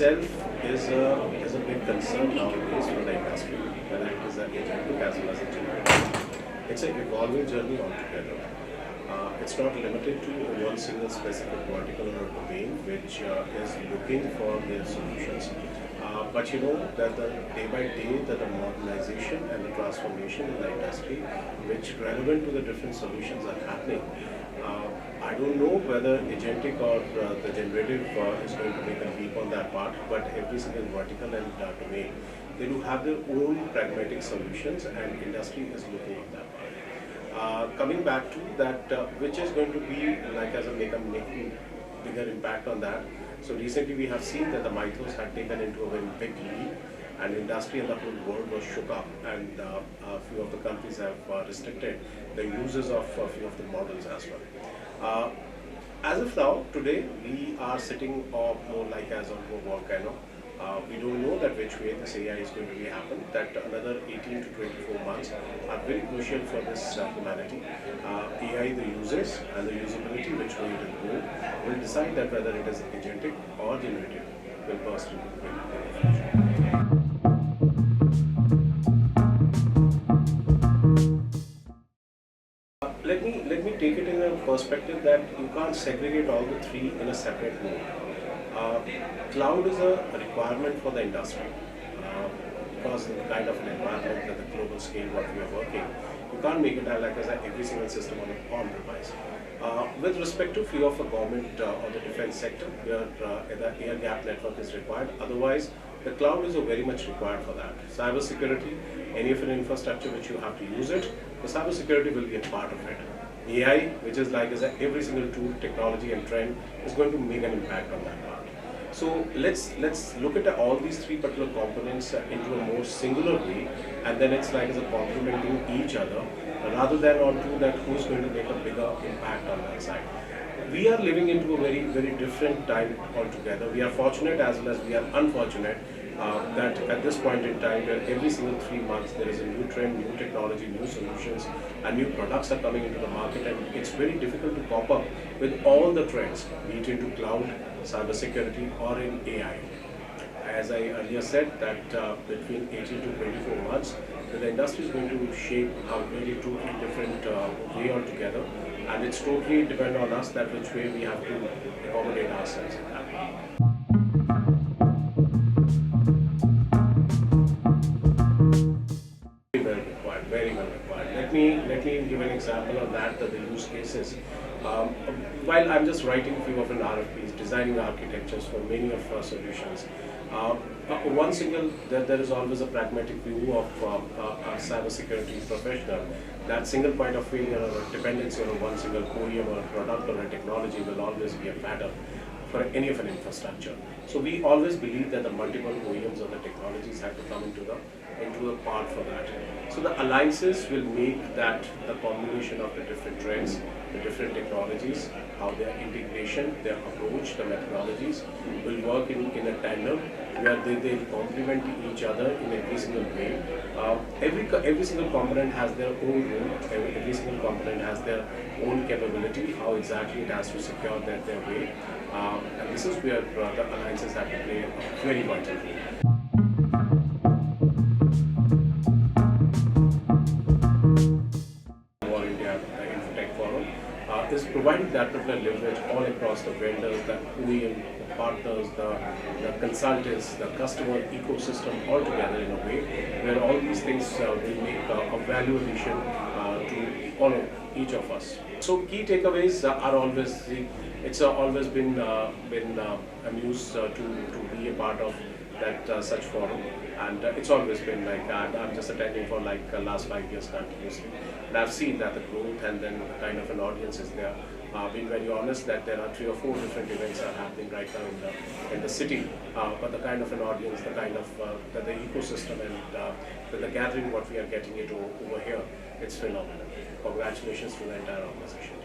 itself is a big concern nowadays for the industry, whether it is an agentic as well as a generative. It's an evolving journey altogether. It's not limited to one single specific vertical or domain which is looking for their solutions. But you know that the day by day that the modernization and the transformation in the industry, which relevant to the different solutions are happening. I don't know whether agentic or the generative is going to make a leap on that part, but every single vertical and domain, they do have their own pragmatic solutions, and industry is looking at that part. Coming back to that, which is going to be like as a making bigger impact on that. So recently we have seen that the mythos had taken into a very big leap, and industry and the whole world was shook up, and a few of the countries have restricted the uses of a few of the models as well. As of now, today, we are sitting more like as on a volcano. We don't know that which way this AI is going to be happen, that another 18 to 24 months are very crucial for this humanity. AI, the uses and the usability, which way it will go, will decide that whether it is agentic or generative will burst into the future. Let me take it in a perspective that you can't segregate all the three in a separate mode. Cloud is a requirement for the industry because of the kind of an environment that the global scale what we are working. You can't make it like as every single system on-premise. With respect to few of the government or the defense sector, where the air gap network is required. Otherwise, the cloud is very much required for that. Cyber security, any of an infrastructure which you have to use it, the cyber security will be a part of it. AI, which is like as every single tool, technology and trend, is going to make an impact on that part. So let's look at all these three particular components into a more singular way, and then it's like as a complementing each other, rather than onto that who's going to make a bigger impact on that side. We are living into a very, very different time altogether. We are fortunate as well as we are unfortunate that at this point in time, where every single 3 months there is a new trend, new technology, new solutions, and new products are coming into the market, and it's very difficult to cope up with all the trends, be it into cloud, cyber security, or in AI. As I earlier said, that between 18 to 24 months, the industry is going to shape a very totally different way altogether, and it's totally depend on us that which way we have to accommodate ourselves in that. Very well required. Let me give an example of that, the use cases. While I'm just writing few of an RFPs, designing architectures for many of our solutions, one single, there is always a pragmatic view of a cyber security professional. That single point of failure or a dependency on one single OEM or a product or a technology will always be a pattern for any of an infrastructure. So we always believe that the multiple OEMs or the technologies have to come into the part for that. So the alliances will make that the combination of the different trends, the different technologies, how their integration, their approach, the methodologies will work in a tandem where they complement each other in every single way. Every single component has their own role, every single component has their own capability, how exactly it has to secure their way. And this is where the alliances have to play a very vital role. Is providing that particular leverage all across the vendors, the OEM, the partners, the consultants, the customer ecosystem all together in a way where all these things will make a value addition to all of each of us. So key takeaways are always, it's always been amused to be a part of that such forum, and it's always been like I'm just attending for like last 5 years continuously, and I've seen that the growth and then the kind of an audience is there. Being very honest that there are 3 or 4 different events are happening right now in the city, but the kind of an audience, the kind of the ecosystem and with the gathering what we are getting it over here, it's phenomenal. Congratulations to the entire organization.